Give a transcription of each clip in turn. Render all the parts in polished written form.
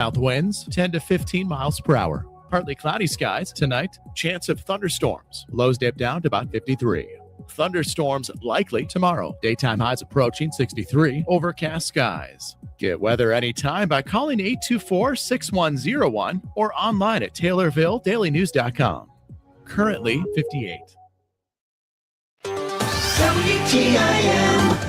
South winds 10 to 15 miles per hour. Partly cloudy skies tonight. Chance of thunderstorms. Lows dip down to about 53. Thunderstorms likely tomorrow. Daytime highs approaching 63. Overcast skies. Get weather anytime by calling 824-6101 or online at TaylorvilleDailyNews.com. Currently 58. WTIM.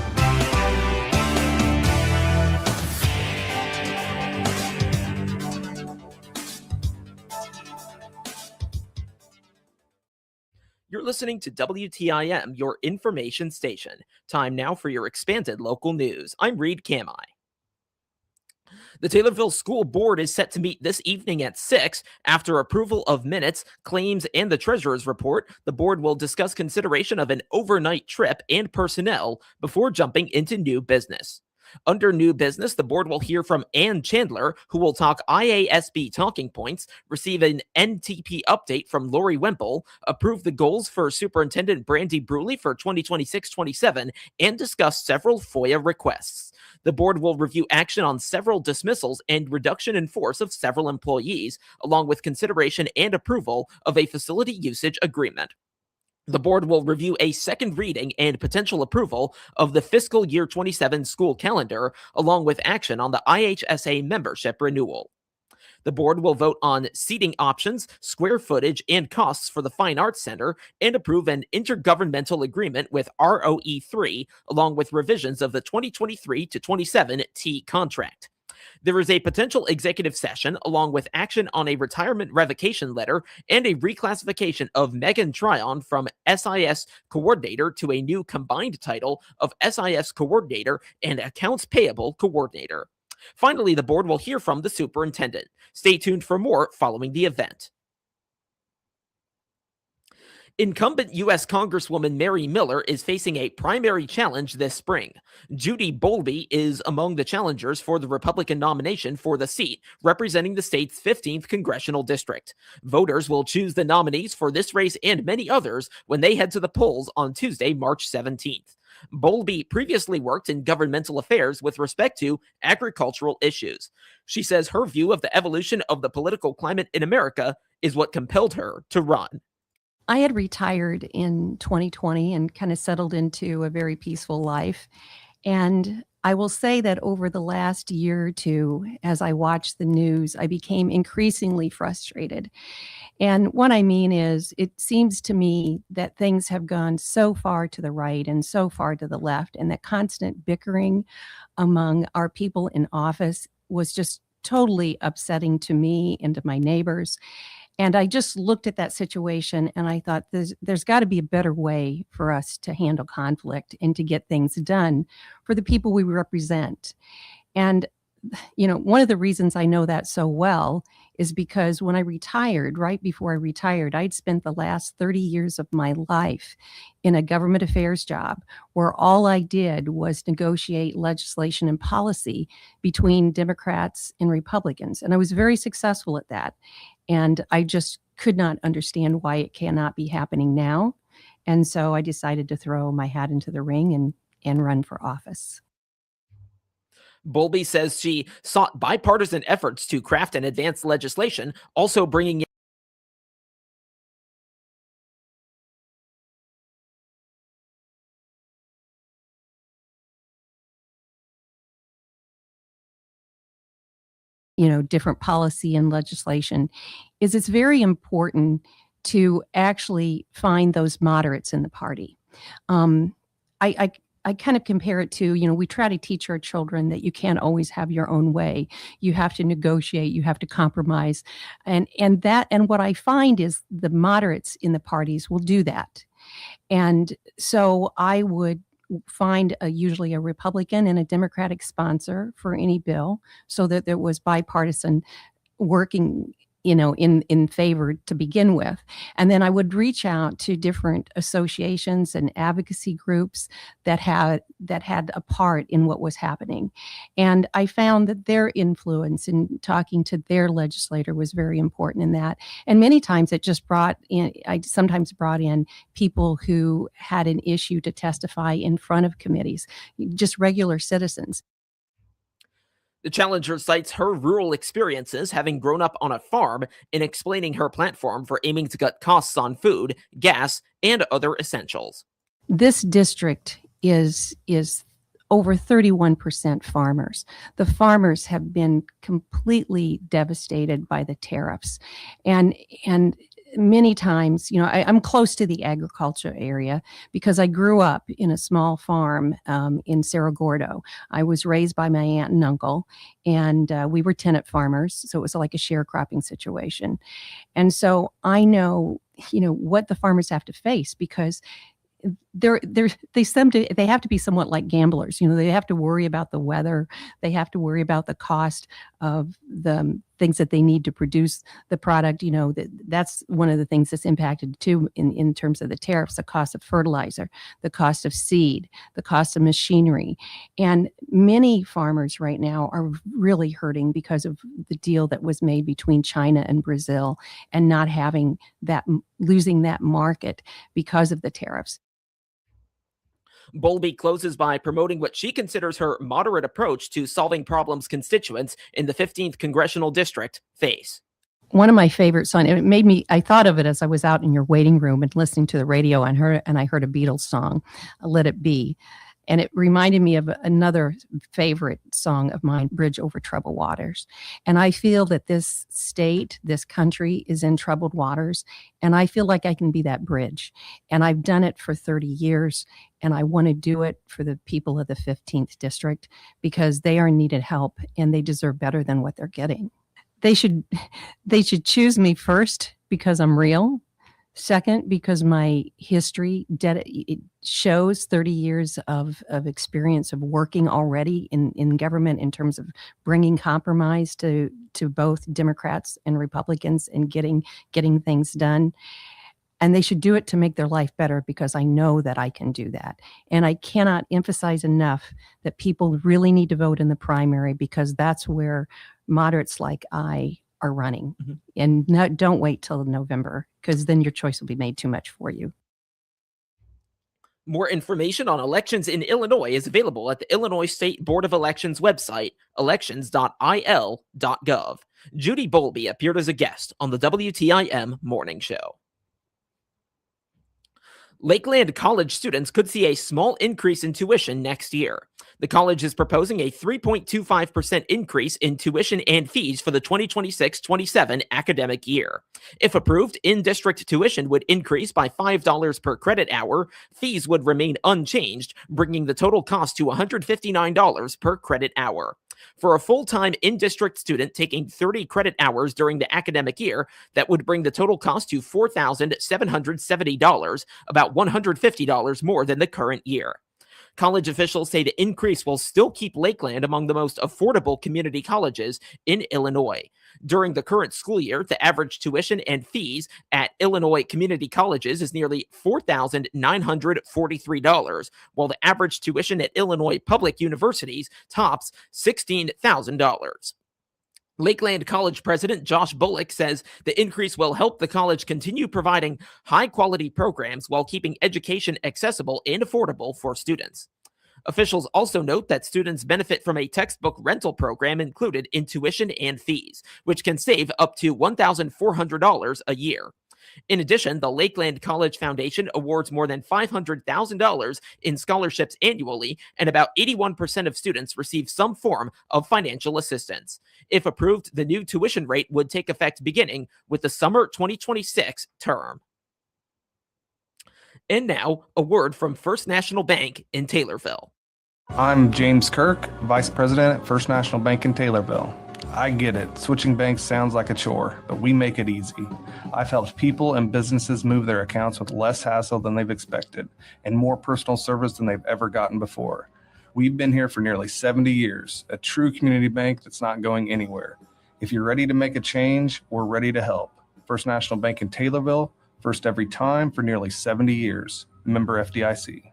You're listening to WTIM, your information station. Time now for your expanded local news. I'm Reed Kamai. The Taylorville School Board is set to meet this evening at 6. After approval of minutes, claims, and the treasurer's report, the board will discuss consideration of an overnight trip and personnel before jumping into new business. Under new business, the board will hear from Ann Chandler, who will talk IASB talking points, receive an NTP update from Lori Wemple, approve the goals for Superintendent Brandy Bruley for 2026-27, and discuss several FOIA requests. The board will review action on several dismissals and reduction in force of several employees, along with consideration and approval of a facility usage agreement. The board will review a second reading and potential approval of the fiscal year 27 school calendar, along with action on the IHSA membership renewal. The board will vote on seating options, square footage, and costs for the Fine Arts Center, and approve an intergovernmental agreement with ROE3, along with revisions of the 2023-27 T contract. There is a potential executive session, along with action on a retirement revocation letter and a reclassification of Megan Tryon from SIS Coordinator to a new combined title of SIS Coordinator and Accounts Payable Coordinator. Finally, the board will hear from the superintendent. Stay tuned for more following the event. Incumbent U.S. Congresswoman Mary Miller is facing a primary challenge this spring. Judy Bowlby is among the challengers for the Republican nomination for the seat, representing the state's 15th congressional district. Voters will choose the nominees for this race and many others when they head to the polls on Tuesday, March 17th. Bowlby previously worked in governmental affairs with respect to agricultural issues. She says her view of the evolution of the political climate in America is what compelled her to run. I had retired in 2020 and kind of settled into a very peaceful life. And I will say that over the last year or two, as I watched the news, I became increasingly frustrated. And what I mean is, it seems to me that things have gone so far to the right and so far to the left, and that constant bickering among our people in office was just totally upsetting to me and to my neighbors. And I just looked at that situation and I thought there's got to be a better way for us to handle conflict and to get things done for the people we represent. And, you know, one of the reasons I know that so well is because when I retired, right before I retired, I'd spent the last 30 years of my life in a government affairs job where all I did was negotiate legislation and policy between Democrats and Republicans. And I was very successful at that. And I just could not understand why it cannot be happening now. And so I decided to throw my hat into the ring and run for office. Bowlby says she sought bipartisan efforts to craft and advance legislation, also bringing different policy and legislation, is it's very important to actually find those moderates in the party. I kind of compare it to, we try to teach our children that you can't always have your own way. You have to negotiate, you have to compromise. And what I find is the moderates in the parties will do that. And so I would find usually a Republican and a Democratic sponsor for any bill so that there was bipartisan working in favor to begin with. And then I would reach out to different associations and advocacy groups that had a part in what was happening. And I found that their influence in talking to their legislator was very important in that. And many times it just I sometimes brought in people who had an issue to testify in front of committees, just regular citizens. The challenger cites her rural experiences, having grown up on a farm, in explaining her platform for aiming to cut costs on food, gas, and other essentials. This district is over 31% farmers. The farmers have been completely devastated by the tariffs. And many times, I'm close to the agriculture area because I grew up in a small farm in Cerro Gordo. I was raised by my aunt and uncle, and we were tenant farmers, so it was like a sharecropping situation. And so I know, what the farmers have to face because they have to be somewhat like gamblers. They have to worry about the weather. They have to worry about the cost of the things that they need to produce the product. That's one of the things that's impacted too in terms of the tariffs, the cost of fertilizer, the cost of seed, the cost of machinery. And many farmers right now are really hurting because of the deal that was made between China and Brazil and not having that, losing that market because of the tariffs. Bowlby closes by promoting what she considers her moderate approach to solving problems constituents in the 15th Congressional District face. One of my favorite songs, I thought of it as I was out in your waiting room and listening to the radio and I heard a Beatles song, Let It Be. And it reminded me of another favorite song of mine, Bridge Over Troubled Waters. And I feel that this state, this country is in troubled waters. And I feel like I can be that bridge. And I've done it for 30 years. And I want to do it for the people of the 15th district because they are needed help and they deserve better than what they're getting. They should choose me first because I'm real. Second, because my history it shows 30 years of experience of working already in government in terms of bringing compromise to both Democrats and Republicans and getting things done. And they should do it to make their life better because I know that I can do that. And I cannot emphasize enough that people really need to vote in the primary because that's where moderates like I are running. Mm-hmm. And don't wait till November because then your choice will be made too much for you. More information on elections in Illinois is available at the Illinois State Board of Elections website, elections.il.gov. Judy Bowlby appeared as a guest on the WTIM Morning Show. Lakeland College students could see a small increase in tuition next year. The college is proposing a 3.25% increase in tuition and fees for the 2026-27 academic year. If approved, in-district tuition would increase by $5 per credit hour. Fees would remain unchanged, bringing the total cost to $159 per credit hour. For a full-time in-district student taking 30 credit hours during the academic year, that would bring the total cost to $4,770, about $150 more than the current year. College officials say the increase will still keep Lakeland among the most affordable community colleges in Illinois. During the current school year, the average tuition and fees at Illinois community colleges is nearly $4,943, while the average tuition at Illinois public universities tops $16,000. Lakeland College President Josh Bullock says the increase will help the college continue providing high-quality programs while keeping education accessible and affordable for students. Officials also note that students benefit from a textbook rental program included in tuition and fees, which can save up to $1,400 a year. In addition, the Lakeland College Foundation awards more than $500,000 in scholarships annually, and about 81% of students receive some form of financial assistance. If approved, the new tuition rate would take effect beginning with the summer 2026 term. And now, a word from First National Bank in Taylorville. I'm James Kirk, Vice President at First National Bank in Taylorville. I get it. Switching banks sounds like a chore, but we make it easy. I've helped people and businesses move their accounts with less hassle than they've expected and more personal service than they've ever gotten before. We've been here for nearly 70 years, a true community bank that's not going anywhere. If you're ready to make a change, we're ready to help. First National Bank in Taylorville, first every time for nearly 70 years. Member FDIC.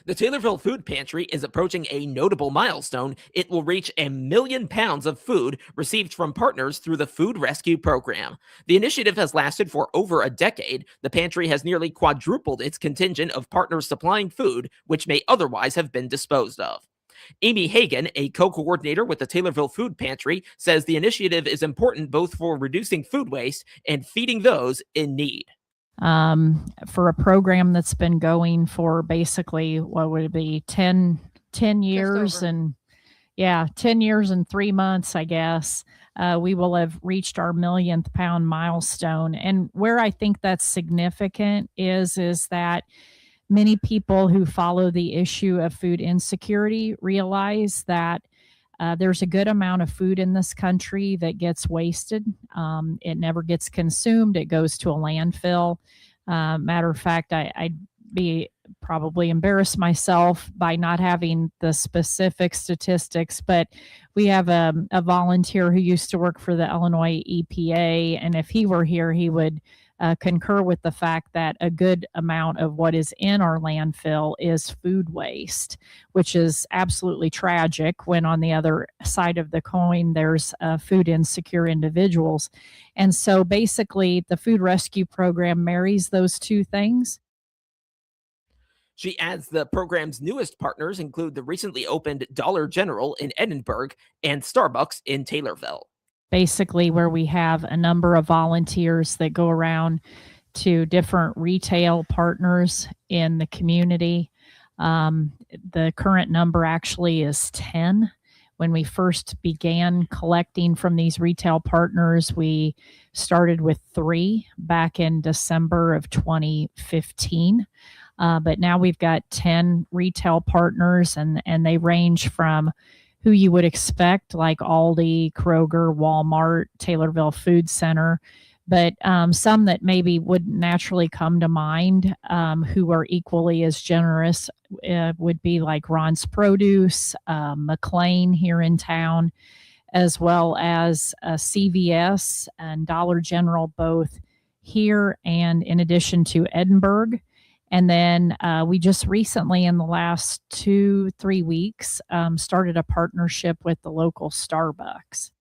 The Taylorville Food Pantry is approaching a notable milestone. It will reach 1 million pounds of food received from partners through the Food Rescue Program. The initiative has lasted for over a decade. The pantry has nearly quadrupled its contingent of partners supplying food, which may otherwise have been disposed of. Amy Hagan, a co-coordinator with the Taylorville Food Pantry, says the initiative is important both for reducing food waste and feeding those in need. For a program that's been going for basically, what would it be, 10 years and 10 years and 3 months, I guess, we will have reached our millionth pound milestone. And where I think that's significant is that many people who follow the issue of food insecurity realize that there's a good amount of food in this country that gets wasted. It never gets consumed. It goes to a landfill. Matter of fact, I'd be probably embarrass myself by not having the specific statistics, but we have a volunteer who used to work for the Illinois EPA, and if he were here, he would concur with the fact that a good amount of what is in our landfill is food waste, which is absolutely tragic when on the other side of the coin there's food insecure individuals. And so basically the food rescue program marries those two things. She adds the program's newest partners include the recently opened Dollar General in Edinburgh and Starbucks in Taylorville. Basically, where we have a number of volunteers that go around to different retail partners in the community. The current number actually is 10. When we first began collecting from these retail partners, we started with 3 back in December of 2015. But now we've got 10 retail partners, and they range from who you would expect, like Aldi, Kroger, Walmart, Taylorville Food Center, but some that maybe wouldn't naturally come to mind, who are equally as generous, would be like Ron's Produce, McLean here in town, as well as CVS and Dollar General, both here and in addition to Edinburgh. And then we just recently, in the last 2-3 weeks, started a partnership with the local Starbucks.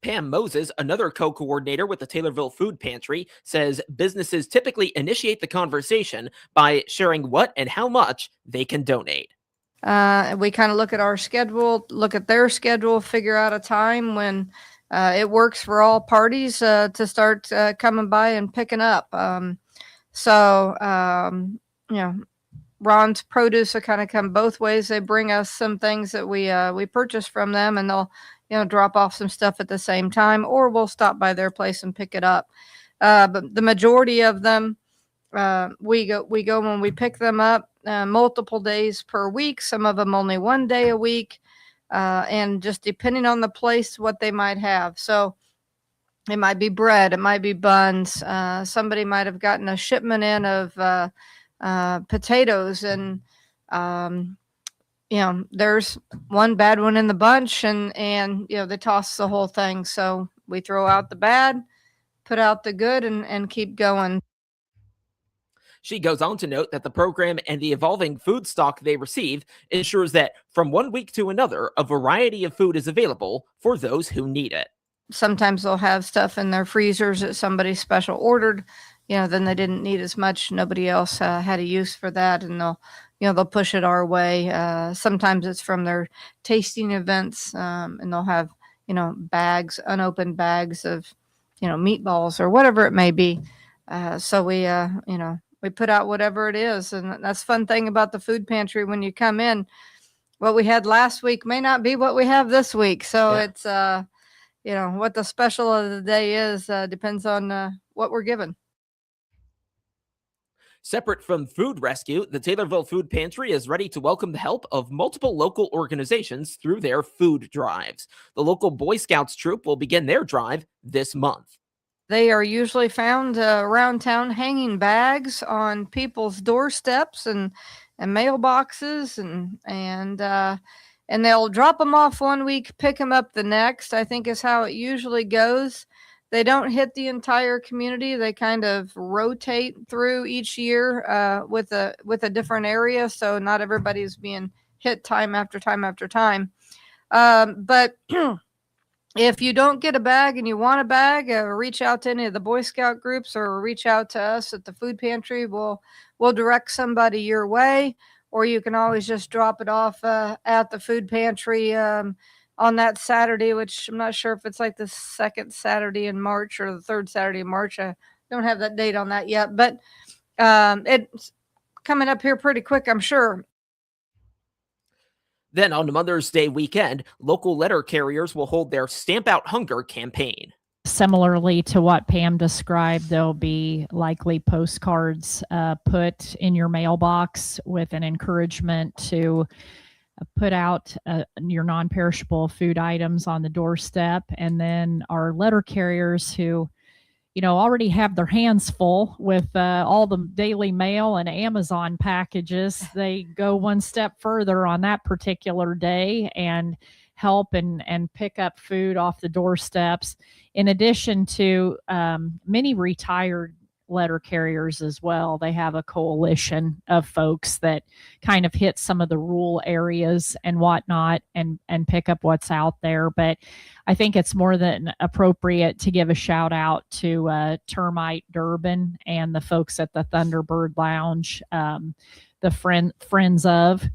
Pam Moses, another co-coordinator with the Taylorville Food Pantry, says businesses typically initiate the conversation by sharing what and how much they can donate. We kind of look at our schedule, look at their schedule, figure out a time when it works for all parties to start coming by and picking up. Ron's Produce will kind of come both ways. They bring us some things that we purchase from them, and they'll drop off some stuff at the same time, or we'll stop by their place and pick it up. But the majority of them, we go when we pick them up multiple days per week. Some of them only 1 day a week, and just depending on the place, what they might have. So it might be bread, it might be buns. Somebody might have gotten a shipment in of potatoes, and there's one bad one in the bunch, and they toss the whole thing. So we throw out the bad, put out the good, and keep going. She goes on to note that the program and the evolving food stock they receive ensures that from one week to another, a variety of food is available for those who need it. Sometimes they'll have stuff in their freezers that somebody special ordered, then they didn't need as much. Nobody else had a use for that, and they'll push it our way. Sometimes it's from their tasting events, and they'll have, bags, unopened bags of, meatballs or whatever it may be. So we put out whatever it is. And that's fun thing about the food pantry. When you come in, what we had last week may not be what we have this week. So It's, what the special of the day is depends on what we're given. Separate from food rescue, the Taylorville Food Pantry is ready to welcome the help of multiple local organizations through their food drives. The local Boy Scouts troop will begin their drive this month. They are usually found around town hanging bags on people's doorsteps and mailboxes, and they'll drop them off one week, pick them up the next, I think is how it usually goes. They don't hit the entire community. They kind of rotate through each year with a different area, so not everybody's being hit time after time after time. But if you don't get a bag and you want a bag, reach out to any of the Boy Scout groups or reach out to us at the food pantry. We'll direct somebody your way, or you can always just drop it off at the food pantry on that Saturday, which I'm not sure if it's like the second Saturday in March or the third Saturday in March. I don't have that date on that yet, but it's coming up here pretty quick, I'm sure. Then on Mother's Day weekend, local letter carriers will hold their Stamp Out Hunger campaign. Similarly to what Pam described, there'll be likely postcards put in your mailbox with an encouragement to put out your non-perishable food items on the doorstep. And then our letter carriers who, already have their hands full with all the daily mail and Amazon packages, they go one step further on that particular day and help and pick up food off the doorsteps, in addition to many retired letter carriers as well. They have a coalition of folks that kind of hit some of the rural areas and whatnot and pick up what's out there. But I think it's more than appropriate to give a shout out to Termite Durban and the folks at the Thunderbird Lounge, the friends of,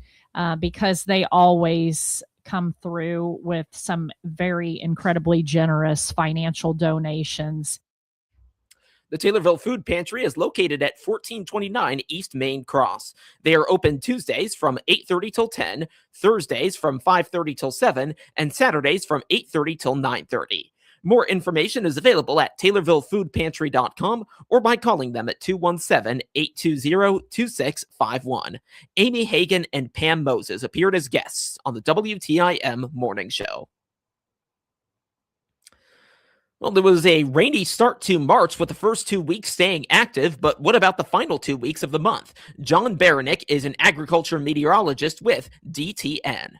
because they always come through with some very incredibly generous financial donations. The Taylorville Food Pantry is located at 1429 East Main Cross. They are open Tuesdays from 8:30 till 10, Thursdays from 5:30 till 7, and Saturdays from 8:30 till 9:30. More information is available at TaylorvilleFoodPantry.com or by calling them at 217-820-2651. Amy Hagan and Pam Moses appeared as guests on the WTIM Morning Show. Well, there was a rainy start to March with the first 2 weeks staying active, but what about the final 2 weeks of the month? John Baranick is an agriculture meteorologist with DTN.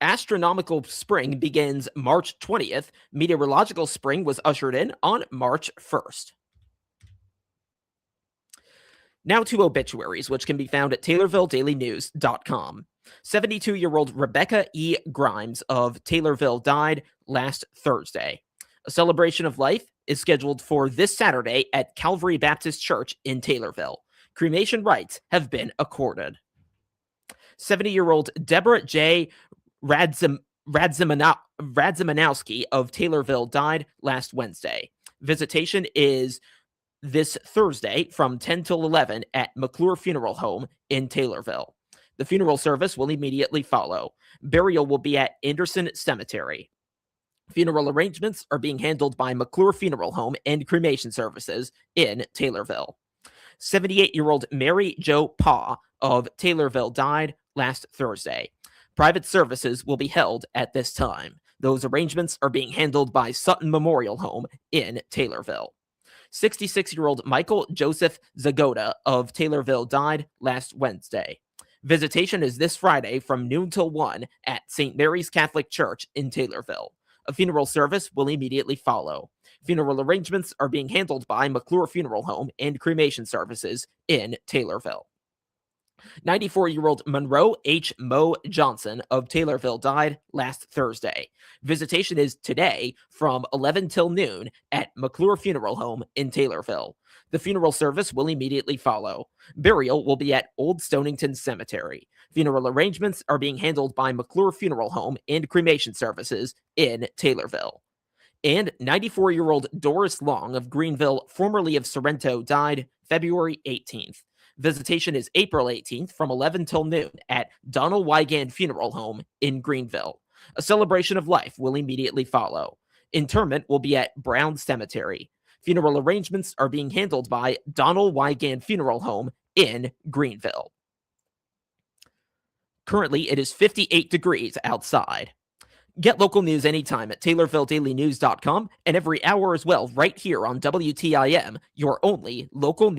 Astronomical spring begins March 20th. Meteorological spring was ushered in on March 1st. Now to obituaries, which can be found at TaylorvilleDailyNews.com. 72-year-old Rebecca E. Grimes of Taylorville died last Thursday. A celebration of life is scheduled for this Saturday at Calvary Baptist Church in Taylorville. Cremation rites have been accorded. 70-year-old Deborah J. Radzimanowski of Taylorville died last Wednesday. Visitation is this Thursday from 10 till 11 at McClure Funeral Home in Taylorville. The funeral service will immediately follow. Burial will be at Anderson Cemetery. Funeral arrangements are being handled by McClure Funeral Home and cremation services in Taylorville. 78-year-old Mary Jo Paw of Taylorville died last Thursday. Private services will be held at this time. Those arrangements are being handled by Sutton Memorial Home in Taylorville. 66-year-old Michael Joseph Zagoda of Taylorville died last Wednesday. Visitation is this Friday from noon till 1 at St. Mary's Catholic Church in Taylorville. A funeral service will immediately follow. Funeral arrangements are being handled by McClure Funeral Home and cremation services in Taylorville. 94-year-old Monroe H. Mo Johnson of Taylorville died last Thursday. Visitation is today from 11 till noon at McClure Funeral Home in Taylorville. The funeral service will immediately follow. Burial will be at Old Stonington Cemetery. Funeral arrangements are being handled by McClure Funeral Home and cremation services in Taylorville. And 94-year-old Doris Long of Greenville, formerly of Sorrento, died February 18th. Visitation is April 18th from 11 till noon at Donald Wygand Funeral Home in Greenville. A celebration of life will immediately follow. Interment will be at Brown Cemetery. Funeral arrangements are being handled by Donald Wygand Funeral Home in Greenville. Currently, it is 58 degrees outside. Get local news anytime at TaylorvilleDailyNews.com and every hour as well right here on WTIM, your only local news.